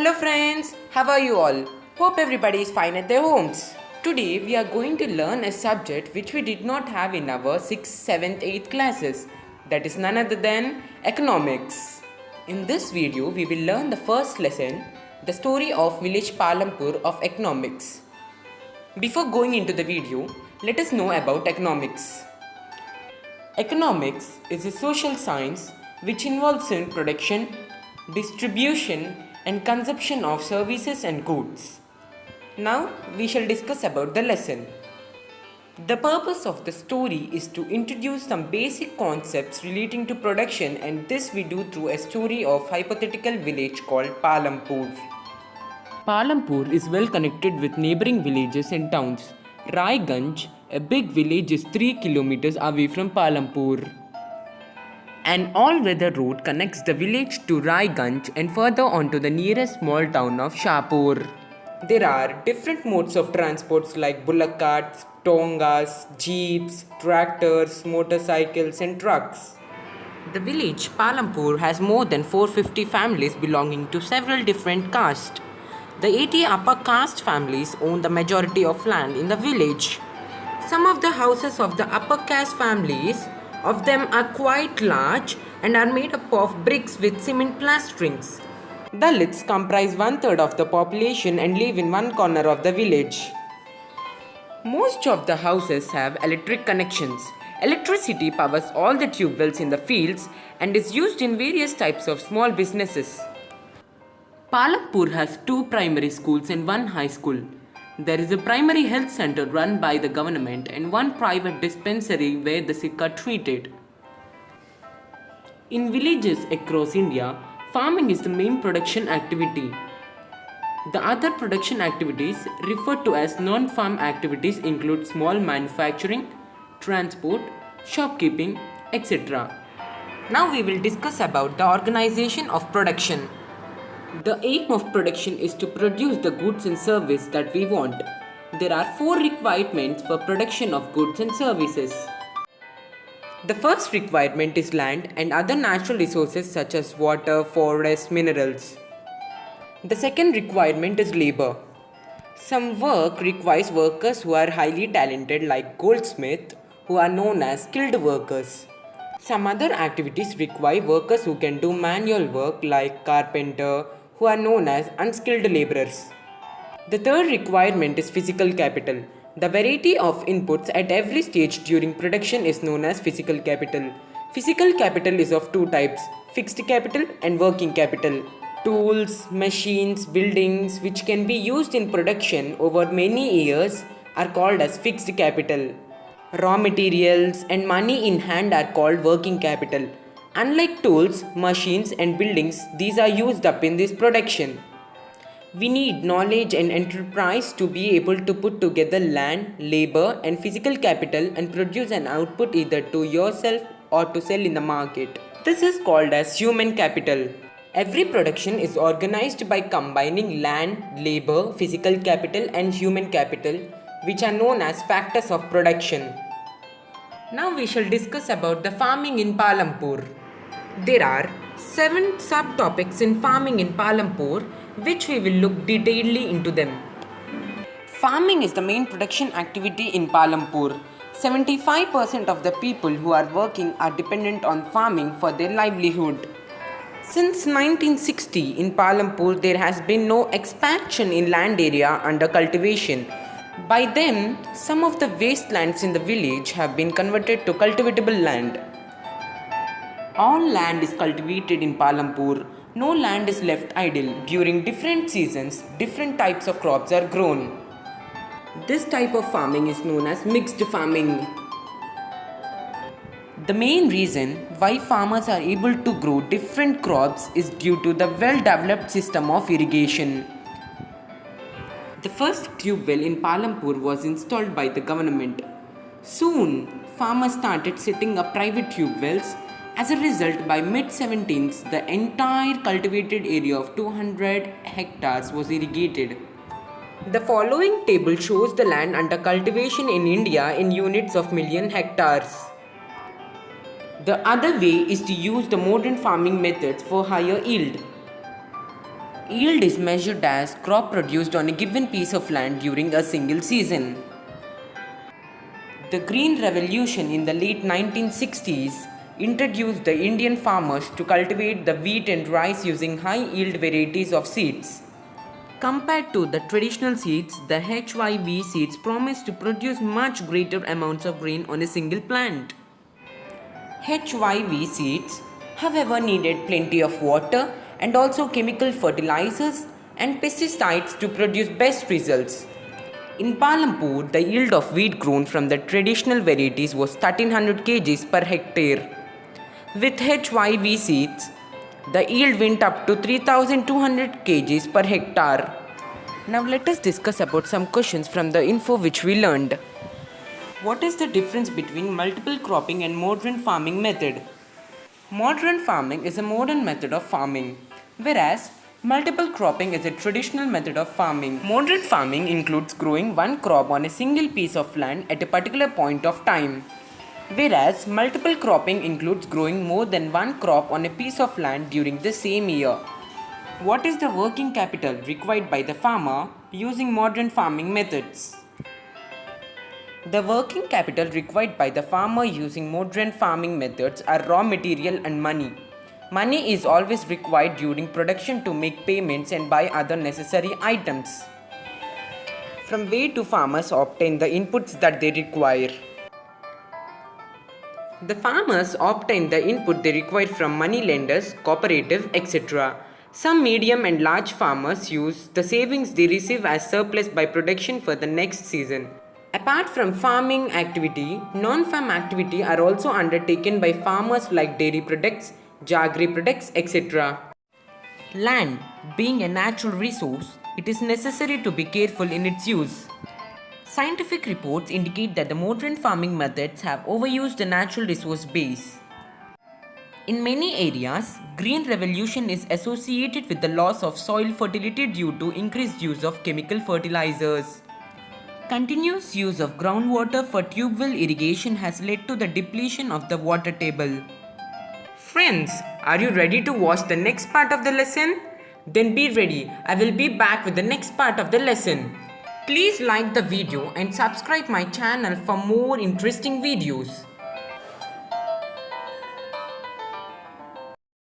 Hello friends, how are you all? Hope everybody is fine at their homes. Today we are going to learn a subject which we did not have in our 6th, 7th, 8th classes. That is none other than economics. In this video we will learn the first lesson, the story of village Palampur of economics. Before going into the video, let us know about economics. Economics is a social science which involves in production, distribution and consumption of services and goods. Now we shall discuss about the lesson. The purpose of the story is to introduce some basic concepts relating to production, and this we do through a story of hypothetical village called Palampur. Palampur is well connected with neighboring villages and towns. Raiganj, a big village, is 3 kilometers away from Palampur. An all-weather road connects the village to Raiganj and further on to the nearest small town of Shahpur. There are different modes of transports like bullock carts, tongas, jeeps, tractors, motorcycles and trucks. The village Palampur has more than 450 families belonging to several different castes. The 80 upper caste families own the majority of land in the village. Some of the houses of the upper caste families of them are quite large and are made up of bricks with cement plasterings. Dalits comprise 1/3 of the population and live in one corner of the village. Most of the houses have electric connections. Electricity powers all the tube wells in the fields and is used in various types of small businesses. Palampur has 2 primary schools and 1 high school. There is a primary health center run by the government and 1 private dispensary where the sick are treated. In villages across India, farming is the main production activity. The other production activities referred to as non-farm activities include small manufacturing, transport, shopkeeping, etc. Now we will discuss about the organization of production. The aim of production is to produce the goods and services that we want. There are 4 requirements for production of goods and services. The first requirement is land and other natural resources such as water, forests, minerals. The second requirement is labor. Some work requires workers who are highly talented like goldsmiths, who are known as skilled workers. Some other activities require workers who can do manual work like carpenter, who are known as unskilled laborers. The third requirement is physical capital. The variety of inputs at every stage during production is known as physical capital. Physical capital is of 2 types, fixed capital and working capital. Tools, machines, buildings which can be used in production over many years are called as fixed capital. Raw materials and money in hand are called working capital. Unlike tools, machines and buildings, these are used up in this production. We need knowledge and enterprise to be able to put together land, labor and physical capital and produce an output either to yourself or to sell in the market. This is called as human capital. Every production is organized by combining land, labor, physical capital and human capital, which are known as factors of production. Now we shall discuss about the farming in Palampur. There are 7 subtopics in farming in Palampur, which we will look detailedly into them. Farming is the main production activity in Palampur. 75% of the people who are working are dependent on farming for their livelihood. Since 1960 in Palampur, there has been no expansion in land area under cultivation. By then, some of the wastelands in the village have been converted to cultivatable land. All land is cultivated in Palampur. No land is left idle. During different seasons, different types of crops are grown. This type of farming is known as mixed farming. The main reason why farmers are able to grow different crops is due to the well-developed system of irrigation. The first tube well in Palampur was installed by the government. Soon, farmers started setting up private tube wells. As a result, by mid-17th, the entire cultivated area of 200 hectares was irrigated. The following table shows the land under cultivation in India in units of million hectares. The other way is to use the modern farming methods for higher yield. Yield is measured as crop produced on a given piece of land during a single season. The Green Revolution in the late 1960s introduced the Indian farmers to cultivate the wheat and rice using high yield varieties of seeds. Compared to the traditional seeds, the HYV seeds promise to produce much greater amounts of grain on a single plant. HYV seeds, however, needed plenty of water and also chemical fertilizers and pesticides to produce best results. In Palampur, the yield of wheat grown from the traditional varieties was 1300 kgs per hectare. With HYV seeds, the yield went up to 3200 kgs per hectare. Now let us discuss about some questions from the info which we learned. What is the difference between multiple cropping and modern farming method? Modern farming is a modern method of farming, whereas multiple cropping is a traditional method of farming. Modern farming includes growing one crop on a single piece of land at a particular point of time, whereas multiple cropping includes growing more than one crop on a piece of land during the same year. What is the working capital required by the farmer using modern farming methods? The working capital required by the farmer using modern farming methods are raw material and money. Money is always required during production to make payments and buy other necessary items. From where do farmers obtain the inputs that they require? The farmers obtain the input they require from money lenders, cooperative, etc. Some medium and large farmers use the savings they receive as surplus by production for the next season. Apart from farming activity, non-farm activity are also undertaken by farmers like dairy products, jaggery products, etc. Land being a natural resource, it is necessary to be careful in its use. Scientific reports indicate that the modern farming methods have overused the natural resource base. In many areas, green revolution is associated with the loss of soil fertility due to increased use of chemical fertilizers. Continuous use of groundwater for tube well irrigation has led to the depletion of the water table. Friends, are you ready to watch the next part of the lesson? Then be ready. I will be back with the next part of the lesson. Please like the video and subscribe my channel for more interesting videos.